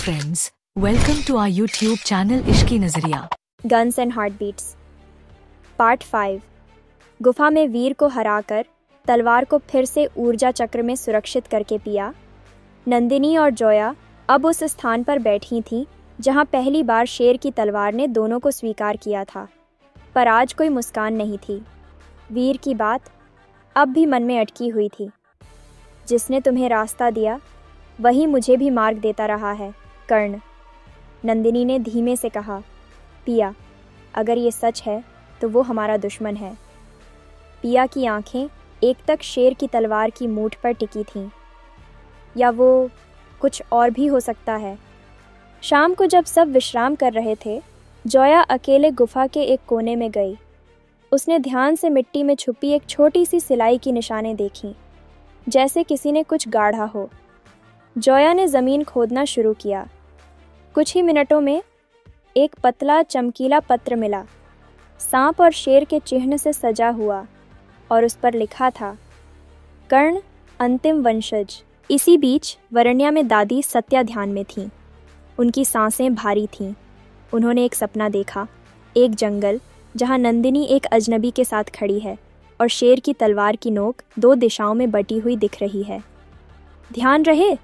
friends, welcome to our YouTube channel Ishki नजरिया। Guns and heartbeats part 5। गुफा में वीर को हराकर तलवार को फिर से ऊर्जा चक्र में सुरक्षित करके पिया। नंदिनी और जोया अब उस स्थान पर बैठी थीं जहां पहली बार शेर की तलवार ने दोनों को स्वीकार किया था, पर आज कोई मुस्कान नहीं थी। वीर की बात अब भी मन में अटकी हुई थी। जिसने तुम्हें रास्ता दिया वही मुझे भी मार्ग देता रहा है, कर्ण। नंदिनी ने धीमे से कहा, पिया, अगर ये सच है तो वो हमारा दुश्मन है। पिया की आंखें एकटक शेर की तलवार की मूठ पर टिकी थीं। या वो कुछ और भी हो सकता है। शाम को जब सब विश्राम कर रहे थे, जोया अकेले गुफा के एक कोने में गई। उसने ध्यान से मिट्टी में छुपी एक छोटी सी सिलाई की निशानें देखीं, जैसे किसी ने कुछ गाढ़ा हो। जोया ने ज़मीन खोदना शुरू किया। कुछ ही मिनटों में एक पतला चमकीला पत्र मिला, सांप और शेर के चिन्ह से सजा हुआ, और उस पर लिखा था, कर्ण अंतिम वंशज। इसी बीच वरण्या में दादी सत्या ध्यान में थीं। उनकी सांसें भारी थीं। उन्होंने एक सपना देखा, एक जंगल जहां नंदिनी एक अजनबी के साथ खड़ी है और शेर की तलवार की नोक 2 दिशाओं में बटी हुई दिख रही है। ध्यान रहे,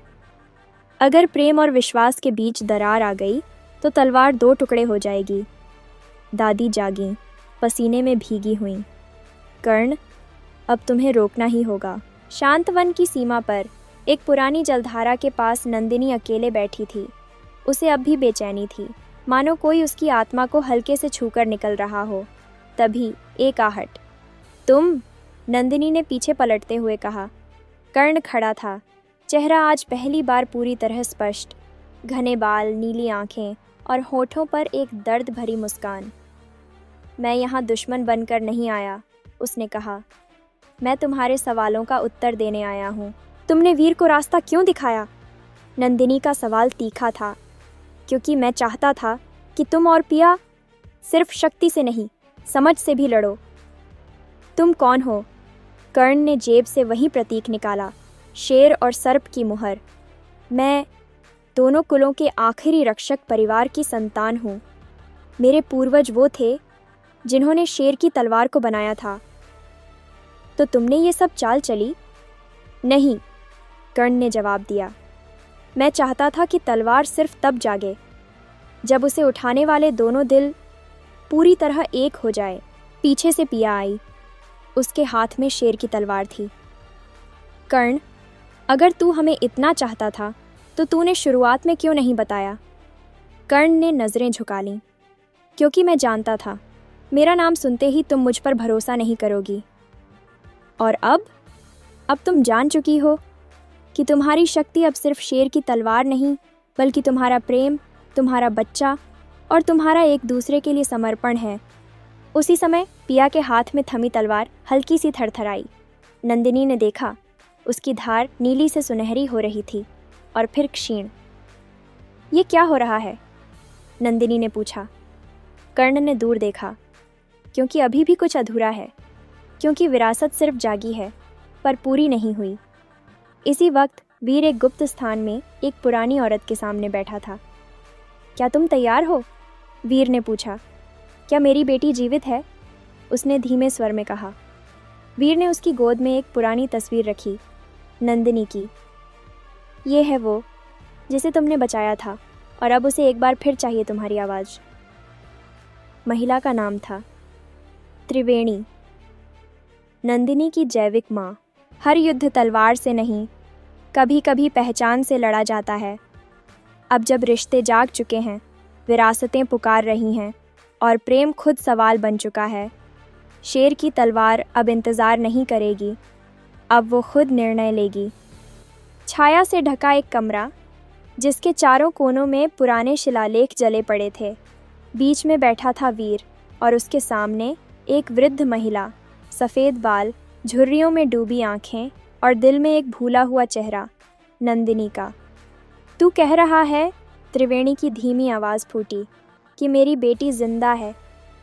अगर प्रेम और विश्वास के बीच दरार आ गई तो तलवार 2 टुकड़े हो जाएगी। दादी जागीं, पसीने में भीगी हुईं। कर्ण, अब तुम्हें रोकना ही होगा। शांत वन की सीमा पर एक पुरानी जलधारा के पास नंदिनी अकेले बैठी थी। उसे अब भी बेचैनी थी, मानो कोई उसकी आत्मा को हल्के से छूकर निकल रहा हो। तभी एक आहट। तुम? नंदिनी ने पीछे पलटते हुए कहा। कर्ण खड़ा था, चेहरा आज पहली बार पूरी तरह स्पष्ट। घने बाल, नीली आंखें और होठों पर एक दर्द भरी मुस्कान। मैं यहाँ दुश्मन बनकर नहीं आया, उसने कहा। मैं तुम्हारे सवालों का उत्तर देने आया हूँ। तुमने वीर को रास्ता क्यों दिखाया? नंदिनी का सवाल तीखा था। क्योंकि मैं चाहता था कि तुम और पिया सिर्फ शक्ति से नहीं, समझ से भी लड़ो। तुम कौन हो? कर्ण ने जेब से वही प्रतीक निकाला, शेर और सर्प की मुहर। मैं दोनों कुलों के आखिरी रक्षक परिवार की संतान हूँ। मेरे पूर्वज वो थे जिन्होंने शेर की तलवार को बनाया था। तो तुमने ये सब चाल चली? नहीं, कर्ण ने जवाब दिया। मैं चाहता था कि तलवार सिर्फ तब जागे जब उसे उठाने वाले दोनों दिल पूरी तरह एक हो जाए। पीछे से पिया आई। उसके हाथ में शेर की तलवार थी। कर्ण, अगर तू हमें इतना चाहता था तो तूने शुरुआत में क्यों नहीं बताया? कर्ण ने नज़रें झुका लीं। क्योंकि मैं जानता था मेरा नाम सुनते ही तुम मुझ पर भरोसा नहीं करोगी। और अब तुम जान चुकी हो कि तुम्हारी शक्ति अब सिर्फ शेर की तलवार नहीं, बल्कि तुम्हारा प्रेम, तुम्हारा बच्चा और तुम्हारा एक दूसरे के लिए समर्पण है। उसी समय पिया के हाथ में थमी तलवार हल्की सी थरथराई। नंदिनी ने देखा, उसकी धार नीली से सुनहरी हो रही थी और फिर क्षीण। ये क्या हो रहा है? नंदिनी ने पूछा। कर्ण ने दूर देखा। क्योंकि अभी भी कुछ अधूरा है, क्योंकि विरासत सिर्फ जागी है पर पूरी नहीं हुई। इसी वक्त वीर एक गुप्त स्थान में एक पुरानी औरत के सामने बैठा था। क्या तुम तैयार हो? वीर ने पूछा। क्या मेरी बेटी जीवित है? उसने धीमे स्वर में कहा। वीर ने उसकी गोद में एक पुरानी तस्वीर रखी, नंदिनी की। ये है वो जिसे तुमने बचाया था, और अब उसे एक बार फिर चाहिए तुम्हारी आवाज़। महिला का नाम था त्रिवेणी। नंदिनी की जैविक माँ। हर युद्ध तलवार से नहीं, कभी कभी पहचान से लड़ा जाता है। अब जब रिश्ते जाग चुके हैं, विरासतें पुकार रही हैं और प्रेम खुद सवाल बन चुका है, शेर की तलवार अब इंतज़ार नहीं करेगी। अब वो खुद निर्णय लेगी। छाया से ढका एक कमरा, जिसके चारों कोनों में पुराने शिलालेख जले पड़े थे। बीच में बैठा था वीर और उसके सामने एक वृद्ध महिला, सफ़ेद बाल, झुर्रियों में डूबी आंखें और दिल में एक भूला हुआ चेहरा, नंदिनी का। तू कह रहा है, त्रिवेणी की धीमी आवाज़ फूटी, कि मेरी बेटी जिंदा है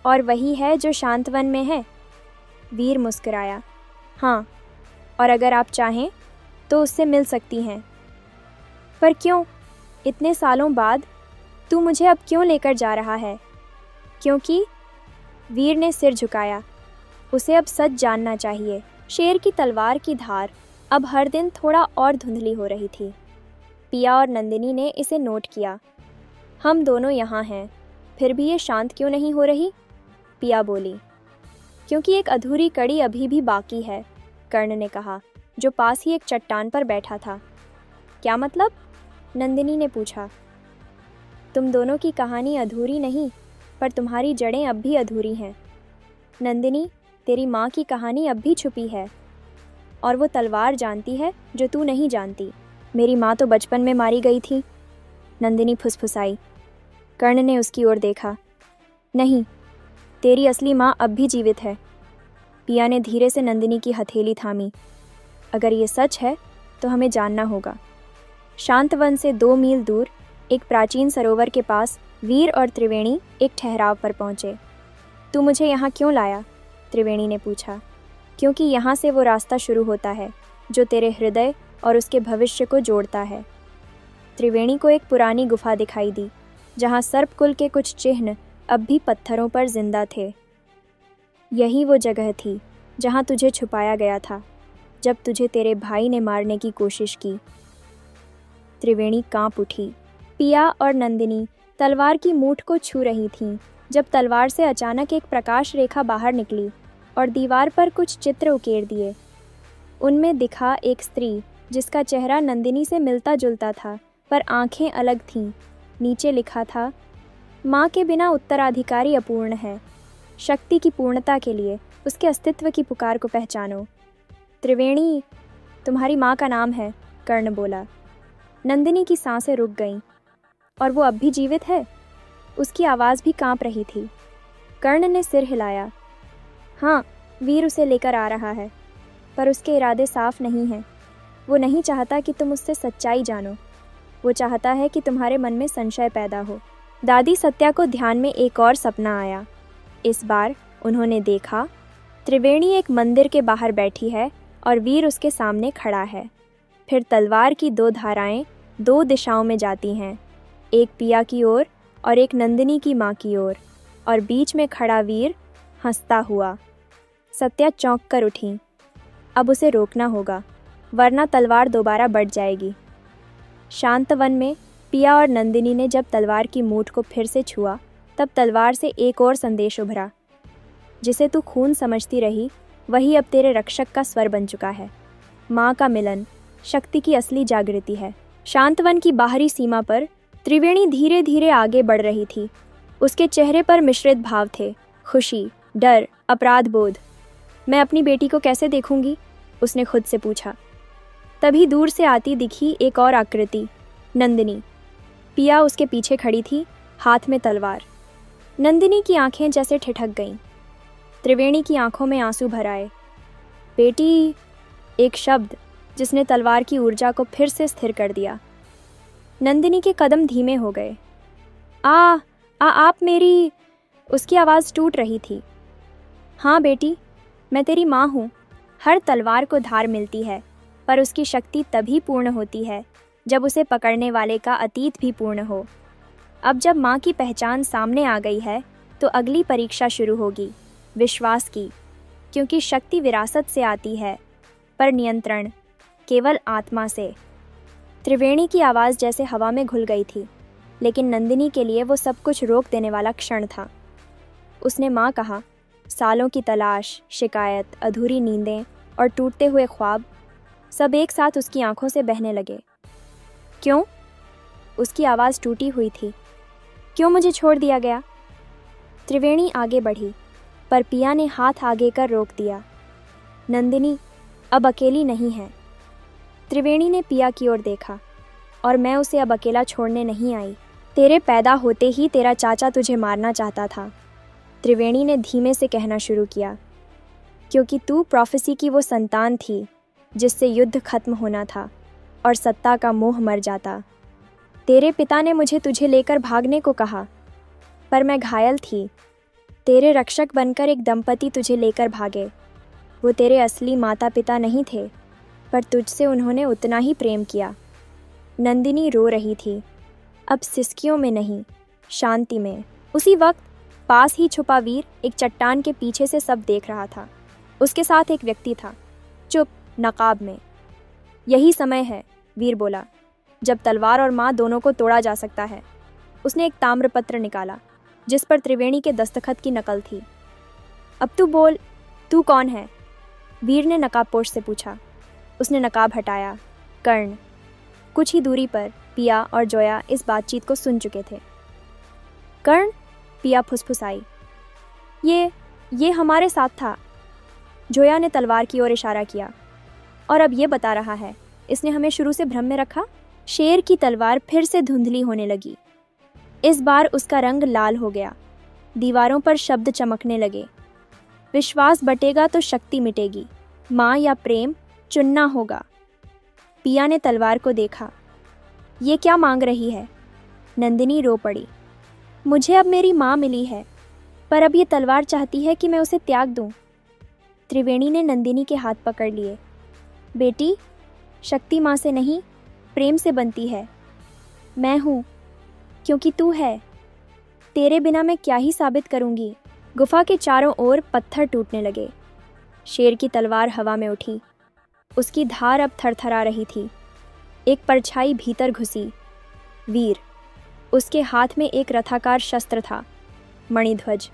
और वही है जो शांतवन में है? वीर मुस्कुराया। हाँ, और अगर आप चाहें तो उससे मिल सकती हैं। पर क्यों? इतने सालों बाद तू मुझे अब क्यों लेकर जा रहा है? क्योंकि वीर ने सिर झुकाया। उसे अब सच जानना चाहिए। शेर की तलवार की धार अब हर दिन थोड़ा और धुंधली हो रही थी। पिया और नंदिनी ने इसे नोट किया। हम दोनों यहाँ हैं, फिर भी ये शांत क्यों नहीं हो रही? पिया बोली। क्योंकि एक अधूरी कड़ी अभी भी बाकी है, कर्ण ने कहा, जो पास ही एक चट्टान पर बैठा था। क्या मतलब? नंदिनी ने पूछा। तुम दोनों की कहानी अधूरी नहीं, पर तुम्हारी जड़ें अब भी अधूरी हैं। नंदिनी, तेरी माँ की कहानी अब भी छुपी है, और वो तलवार जानती है जो तू नहीं जानती। मेरी माँ तो बचपन में मारी गई थी, नंदिनी फुसफुसाई। कर्ण ने उसकी ओर देखा। नहीं, तेरी असली माँ अब भी जीवित है। पिया ने धीरे से नंदिनी की हथेली थामी। अगर ये सच है तो हमें जानना होगा। शांत वन से 2 मील दूर एक प्राचीन सरोवर के पास वीर और त्रिवेणी एक ठहराव पर पहुंचे। तू मुझे यहाँ क्यों लाया? त्रिवेणी ने पूछा। क्योंकि यहाँ से वो रास्ता शुरू होता है जो तेरे हृदय और उसके भविष्य को जोड़ता है। त्रिवेणी को एक पुरानी गुफा दिखाई दी, जहाँ सर्पकुल के कुछ चिन्ह अब भी पत्थरों पर जिंदा थे। यही वो जगह थी जहाँ तुझे छुपाया गया था जब तुझे तेरे भाई ने मारने की कोशिश की। त्रिवेणी कांप उठी। पिया और नंदिनी तलवार की मूठ को छू रही थीं जब तलवार से अचानक एक प्रकाश रेखा बाहर निकली और दीवार पर कुछ चित्र उकेर दिए। उनमें दिखा एक स्त्री जिसका चेहरा नंदिनी से मिलता जुलता था, पर आंखें अलग थीं। नीचे लिखा था, माँ के बिना उत्तराधिकारी अपूर्ण है। शक्ति की पूर्णता के लिए उसके अस्तित्व की पुकार को पहचानो। त्रिवेणी, तुम्हारी माँ का नाम है, कर्ण बोला। नंदिनी की सांसें रुक गईं। और वो अब भी जीवित है? उसकी आवाज़ भी कांप रही थी। कर्ण ने सिर हिलाया। हाँ, वीर उसे लेकर आ रहा है, पर उसके इरादे साफ नहीं हैं। वो नहीं चाहता कि तुम उससे सच्चाई जानो। वो चाहता है कि तुम्हारे मन में संशय पैदा हो। दादी सत्या को ध्यान में एक और सपना आया। इस बार उन्होंने देखा, त्रिवेणी एक मंदिर के बाहर बैठी है और वीर उसके सामने खड़ा है। फिर तलवार की 2 धाराएं 2 दिशाओं में जाती हैं, एक पिया की ओर और एक नंदिनी की माँ की ओर, और बीच में खड़ा वीर हंसता हुआ। सत्या चौंक कर उठी। अब उसे रोकना होगा, वरना तलवार दोबारा बढ़ जाएगी। शांत वन में पिया और नंदिनी ने जब तलवार की मूठ को फिर से छुआ, तब तलवार से एक और संदेश उभरा। जिसे तू खून समझती रही, वही अब तेरे रक्षक का स्वर बन चुका है। माँ का मिलन शक्ति की असली जागृति है। शांत वन की बाहरी सीमा पर त्रिवेणी धीरे धीरे आगे बढ़ रही थी। उसके चेहरे पर मिश्रित भाव थे, खुशी, डर, अपराध बोध। मैं अपनी बेटी को कैसे देखूंगी? उसने खुद से पूछा। तभी दूर से आती दिखी एक और आकृति, नंदिनी। पिया उसके पीछे खड़ी थी, हाथ में तलवार। नंदिनी की आंखें जैसे ठिठक गईं। त्रिवेणी की आंखों में आंसू भर आए। बेटी, एक शब्द जिसने तलवार की ऊर्जा को फिर से स्थिर कर दिया। नंदिनी के कदम धीमे हो गए। आप मेरी... उसकी आवाज़ टूट रही थी। हाँ बेटी, मैं तेरी माँ हूँ। हर तलवार को धार मिलती है, पर उसकी शक्ति तभी पूर्ण होती है जब उसे पकड़ने वाले का अतीत भी पूर्ण हो। अब जब माँ की पहचान सामने आ गई है, तो अगली परीक्षा शुरू होगी, विश्वास की। क्योंकि शक्ति विरासत से आती है, पर नियंत्रण केवल आत्मा से। त्रिवेणी की आवाज़ जैसे हवा में घुल गई थी, लेकिन नंदिनी के लिए वो सब कुछ रोक देने वाला क्षण था। उसने माँ कहा, सालों की तलाश, शिकायत, अधूरी नींदें और टूटते हुए ख्वाब सब एक साथ उसकी आंखों से बहने लगे। क्यों? उसकी आवाज़ टूटी हुई थी। क्यों मुझे छोड़ दिया गया? त्रिवेणी आगे बढ़ी, पर पिया ने हाथ आगे कर रोक दिया। नंदिनी अब अकेली नहीं है। त्रिवेणी ने पिया की ओर देखा। और मैं उसे अब अकेला छोड़ने नहीं आई। तेरे पैदा होते ही तेरा चाचा तुझे मारना चाहता था, त्रिवेणी ने धीमे से कहना शुरू किया, क्योंकि तू प्रोफेसी की वो संतान थी जिससे युद्ध खत्म होना था और सत्ता का मोह मर जाता। तेरे पिता ने मुझे तुझे लेकर भागने को कहा, पर मैं घायल थी। तेरे रक्षक बनकर एक दंपति तुझे लेकर भागे। वो तेरे असली माता पिता नहीं थे, पर तुझसे उन्होंने उतना ही प्रेम किया। नंदिनी रो रही थी। अब सिसकियों में नहीं, शांति में। उसी वक्त पास ही छुपा वीर एक चट्टान के पीछे से सब देख रहा था। उसके साथ एक व्यक्ति था, चुप, नकाब में। यही समय है, वीर बोला, जब तलवार और माँ दोनों को तोड़ा जा सकता है। उसने एक ताम्रपत्र निकाला जिस पर त्रिवेणी के दस्तखत की नकल थी। अब तू बोल, तू कौन है? वीर ने नकाबपोश से पूछा। उसने नकाब हटाया। कर्ण। कुछ ही दूरी पर पिया और जोया इस बातचीत को सुन चुके थे। कर्ण, पिया फुसफुसाई, ये हमारे साथ था। जोया ने तलवार की ओर इशारा किया। और अब ये बता रहा है, इसने हमें शुरू से भ्रम में रखा। शेर की तलवार फिर से धुंधली होने लगी। इस बार उसका रंग लाल हो गया। दीवारों पर शब्द चमकने लगे। विश्वास बटेगा तो शक्ति मिटेगी, माँ या प्रेम चुनना होगा। पिया ने तलवार को देखा। ये क्या मांग रही है? नंदिनी रो पड़ी। मुझे अब मेरी माँ मिली है, पर अब ये तलवार चाहती है कि मैं उसे त्याग दूं। त्रिवेणी ने नंदिनी के हाथ पकड़ लिए। बेटी, शक्ति माँ से नहीं, प्रेम से बनती है। मैं हूँ क्योंकि तू है। तेरे बिना मैं क्या ही साबित करूँगी। गुफा के चारों ओर पत्थर टूटने लगे। शेर की तलवार हवा में उठी। उसकी धार अब थरथरा रही थी। एक परछाई भीतर घुसी। वीर। उसके हाथ में एक रथाकार शस्त्र था, मणिध्वज,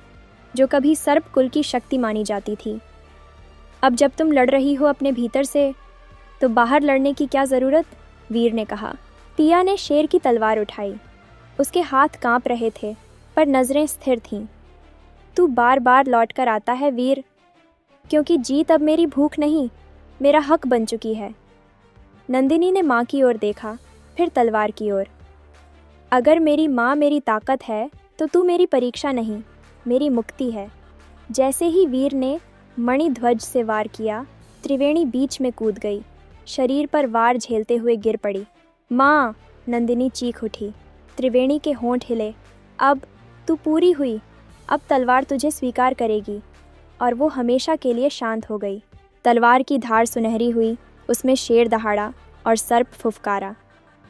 जो कभी सर्प कुल की शक्ति मानी जाती थी। अब जब तुम लड़ रही हो अपने भीतर से, तो बाहर लड़ने की क्या ज़रूरत? वीर ने कहा। पिया ने शेर की तलवार उठाई। उसके हाथ कांप रहे थे, पर नज़रें स्थिर थीं। तू बार बार लौट कर आता है वीर, क्योंकि जीत अब मेरी भूख नहीं, मेरा हक बन चुकी है। नंदिनी ने माँ की ओर देखा, फिर तलवार की ओर। अगर मेरी माँ मेरी ताकत है, तो तू मेरी परीक्षा नहीं, मेरी मुक्ति है। जैसे ही वीर ने मणिध्वज से वार किया, त्रिवेणी बीच में कूद गई। शरीर पर वार झेलते हुए गिर पड़ी। माँ! नंदिनी चीख उठी। त्रिवेणी के होंठ हिले। अब तू पूरी हुई, अब तलवार तुझे स्वीकार करेगी। और वो हमेशा के लिए शांत हो गई। तलवार की धार सुनहरी हुई, उसमें शेर दहाड़ा और सर्प फुफकारा।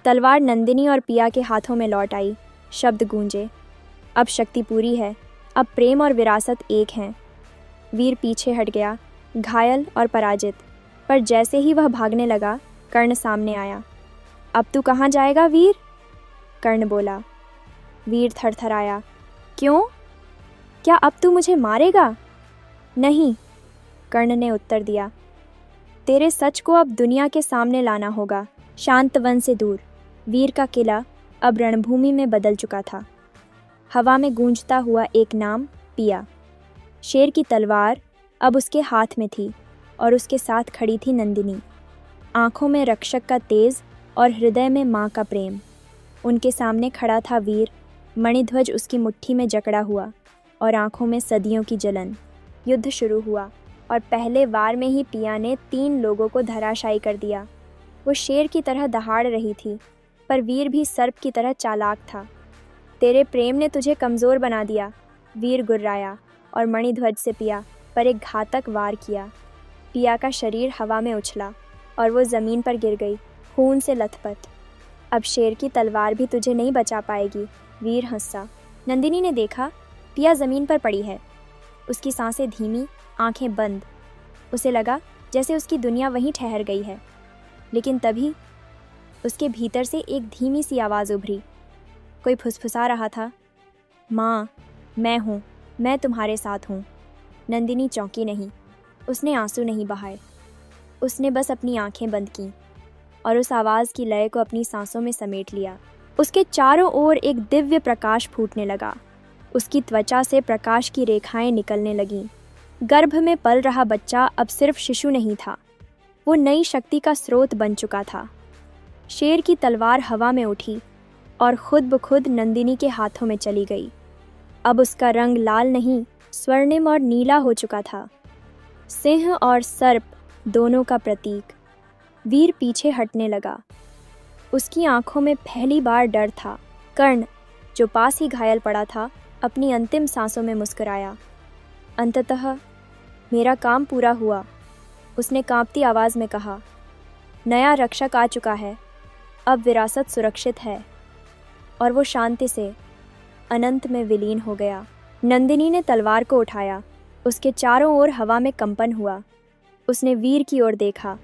तलवार नंदिनी और पिया के हाथों में लौट आई। शब्द गूंजे। अब शक्ति पूरी है, अब प्रेम और विरासत एक हैं। वीर पीछे हट गया, घायल और पराजित। पर जैसे ही वह भागने लगा, कर्ण सामने आया। अब तू कहाँ जाएगा वीर? कर्ण बोला। वीर थरथराया। क्यों? क्या अब तू मुझे मारेगा? नहीं, कर्ण ने उत्तर दिया। तेरे सच को अब दुनिया के सामने लाना होगा, शांत वन से दूर। वीर का किला अब रणभूमि में बदल चुका था। हवा में गूंजता हुआ एक नाम, पिया। शेर की तलवार अब उसके हाथ में थी और उसके साथ खड़ी थी नंदिनी। आंखों में रक्षक का तेज और हृदय में माँ का प्रेम। उनके सामने खड़ा था वीर, मणिध्वज उसकी मुट्ठी में जकड़ा हुआ और आंखों में सदियों की जलन। युद्ध शुरू हुआ और पहले वार में ही पिया ने 3 लोगों को धराशायी कर दिया। वो शेर की तरह दहाड़ रही थी, पर वीर भी सर्प की तरह चालाक था। तेरे प्रेम ने तुझे कमज़ोर बना दिया, वीर गुर्राया और मणिध्वज से पिया पर एक घातक वार किया। पिया का शरीर हवा में उछला और वो ज़मीन पर गिर गई, खून से लथपथ। अब शेर की तलवार भी तुझे नहीं बचा पाएगी, वीर हंसा। नंदिनी ने देखा, पिया ज़मीन पर पड़ी है। उसकी सांसें धीमी, आंखें बंद। उसे लगा जैसे उसकी दुनिया वहीं ठहर गई है। लेकिन तभी उसके भीतर से एक धीमी सी आवाज़ उभरी। कोई फुसफुसा रहा था, माँ, मैं हूँ, मैं तुम्हारे साथ हूँ। नंदिनी चौंकी नहीं, उसने आंसू नहीं बहाए। उसने बस अपनी आंखें बंद कीं और उस आवाज़ की लय को अपनी सांसों में समेट लिया। उसके चारों ओर एक दिव्य प्रकाश फूटने लगा। उसकी त्वचा से प्रकाश की रेखाएं निकलने लगीं। गर्भ में पल रहा बच्चा अब सिर्फ शिशु नहीं था, वो नई शक्ति का स्रोत बन चुका था। शेर की तलवार हवा में उठी और खुद ब खुद नंदिनी के हाथों में चली गई। अब उसका रंग लाल नहीं, स्वर्णिम और नीला हो चुका था, सिंह और सर्प दोनों का प्रतीक। वीर पीछे हटने लगा। उसकी आंखों में पहली बार डर था। कर्ण, जो पास ही घायल पड़ा था, अपनी अंतिम सांसों में मुस्कुराया। अंततः मेरा काम पूरा हुआ, उसने कांपती आवाज़ में कहा। नया रक्षक आ चुका है, अब विरासत सुरक्षित है। और वो शांति से अनंत में विलीन हो गया। नंदिनी ने तलवार को उठाया। उसके चारों ओर हवा में कंपन हुआ। उसने वीर की ओर देखा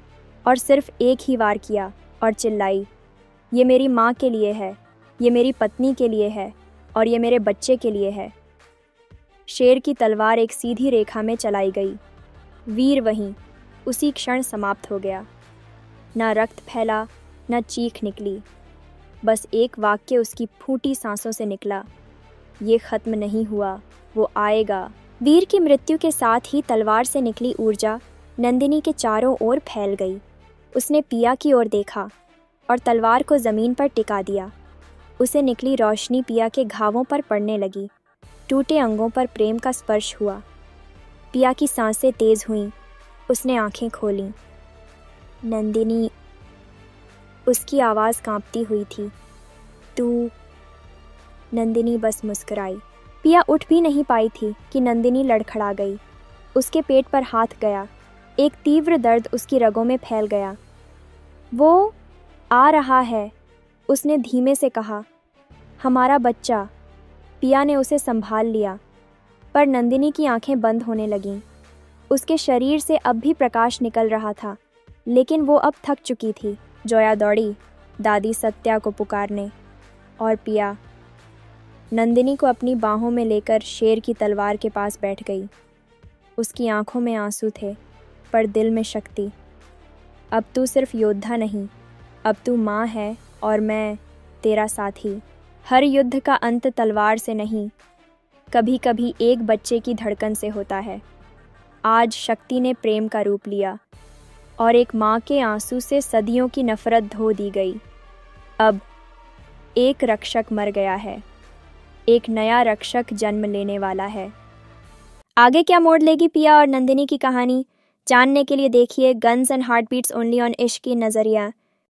और सिर्फ एक ही वार किया और चिल्लाई, ये मेरी माँ के लिए है, ये मेरी पत्नी के लिए है और ये मेरे बच्चे के लिए है। शेर की तलवार एक सीधी रेखा में चलाई गई। वीर वहीं उसी क्षण समाप्त हो गया। ना रक्त फैला, ना चीख निकली, बस एक वाक्य उसकी फूटी सांसों से निकला, ये खत्म नहीं हुआ, वो आएगा। वीर की मृत्यु के साथ ही तलवार से निकली ऊर्जा नंदिनी के चारों ओर फैल गई। उसने पिया की ओर देखा और तलवार को ज़मीन पर टिका दिया। उसे निकली रोशनी पिया के घावों पर पड़ने लगी। टूटे अंगों पर प्रेम का स्पर्श हुआ। पिया की सांसें तेज हुईं। उसने आंखें खोलीं। नंदिनी, उसकी आवाज़ कांपती हुई थी। तू? नंदिनी बस मुस्कुराई। पिया उठ भी नहीं पाई थी कि नंदिनी लड़खड़ा गई। उसके पेट पर हाथ गया। एक तीव्र दर्द उसकी रगों में फैल गया। वो आ रहा है, उसने धीमे से कहा। हमारा बच्चा। पिया ने उसे संभाल लिया, पर नंदिनी की आंखें बंद होने लगीं। उसके शरीर से अब भी प्रकाश निकल रहा था, लेकिन वो अब थक चुकी थी। जोया दौड़ी दादी सत्या को पुकारने, और पिया नंदिनी को अपनी बाहों में लेकर शेर की तलवार के पास बैठ गई। उसकी आंखों में आंसू थे, पर दिल में शक्ति। अब तू सिर्फ योद्धा नहीं, अब तू माँ है और मैं तेरा साथी। हर युद्ध का अंत तलवार से नहीं, कभी कभी एक बच्चे की धड़कन से होता है। आज शक्ति ने प्रेम का रूप लिया और एक माँ के आंसू से सदियों की नफरत धो दी गई। अब एक रक्षक मर गया है, एक नया रक्षक जन्म लेने वाला है। आगे क्या मोड़ लेगी पिया और नंदिनी की कहानी, जानने के लिए देखिए guns and heartbeats only on इश्क की नज़रिया।